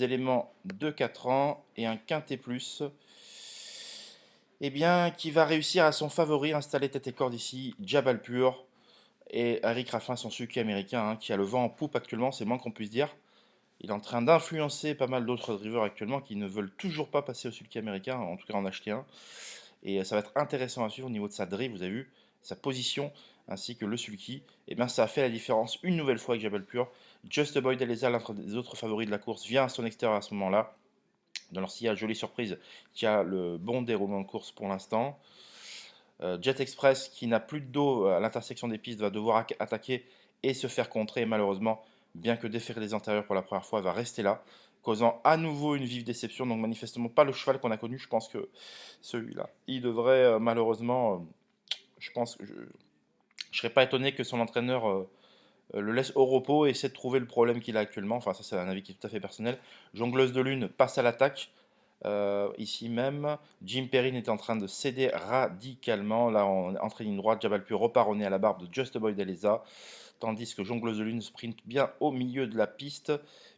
éléments de 4 ans et un quintet plus. Eh bien, qui va réussir à son favori installer tête et corde ici, Jabalpur. Et Eric Raffin, son sulky américain, hein, qui a le vent en poupe actuellement, c'est le moins qu'on puisse dire. Il est en train d'influencer pas mal d'autres drivers actuellement qui ne veulent toujours pas passer au sulky américain, en tout cas en acheter un. Et ça va être intéressant à suivre au niveau de sa drive, vous avez vu, sa position, ainsi que le sulky. Et bien ça a fait la différence une nouvelle fois avec Jabalpur. Just Boy Deleza, l'un des autres favoris de la course, vient à son extérieur à ce moment-là. Dans leur sillage, jolie surprise, qui a le bon déroulement de course pour l'instant. Jet Express, qui n'a plus de dos à l'intersection des pistes, va devoir attaquer et se faire contrer. Malheureusement, bien que déférer les antérieurs pour la première fois, va rester là, causant à nouveau une vive déception. Donc manifestement pas le cheval qu'on a connu. Je pense que celui-là, il devrait malheureusement, je pense que je ne serais pas étonné que son entraîneur le laisse au repos et essaie de trouver le problème qu'il a actuellement. Enfin, ça, c'est un avis qui est tout à fait personnel. Jongleuse de lune passe à l'attaque. Ici même, Jim Perrin est en train de céder radicalement. Là, en entrée ligne droite, Jabalpur repart au nez à la barbe de Just Boy Deleza. Tandis que Jongleuse de Lune sprint bien au milieu de la piste,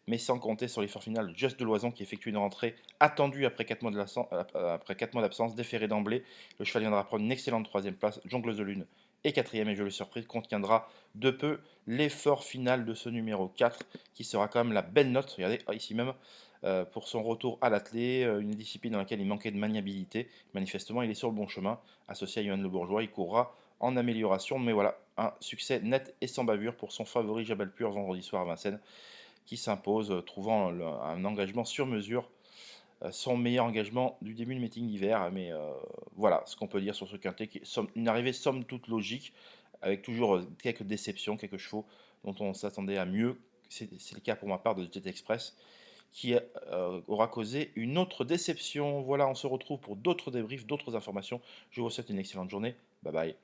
mais sans compter sur l'effort final de Just de Loison qui effectue une rentrée attendue après 4 mois d'absence, déféré d'emblée. Le cheval viendra prendre une excellente troisième place. Jongleuse de Lune est quatrième et jolie surprise contiendra de peu l'effort final de ce numéro 4 qui sera quand même la belle note. Regardez ici même pour son retour à l'athlé, une discipline dans laquelle il manquait de maniabilité. Manifestement, il est sur le bon chemin. Associé à Johan Le Bourgeois, il courra en amélioration. Mais voilà, un succès net et sans bavure pour son favori Jabalpur vendredi soir à Vincennes, qui s'impose, trouvant un engagement sur mesure, son meilleur engagement du début de meeting d'hiver. Mais voilà ce qu'on peut dire sur ce quintet, qui est une arrivée somme toute logique, avec toujours quelques déceptions, quelques chevaux dont on s'attendait à mieux. C'est le cas pour ma part de Jet Express, qui aura causé une autre déception. Voilà, on se retrouve pour d'autres débriefs, d'autres informations. Je vous souhaite une excellente journée. Bye bye.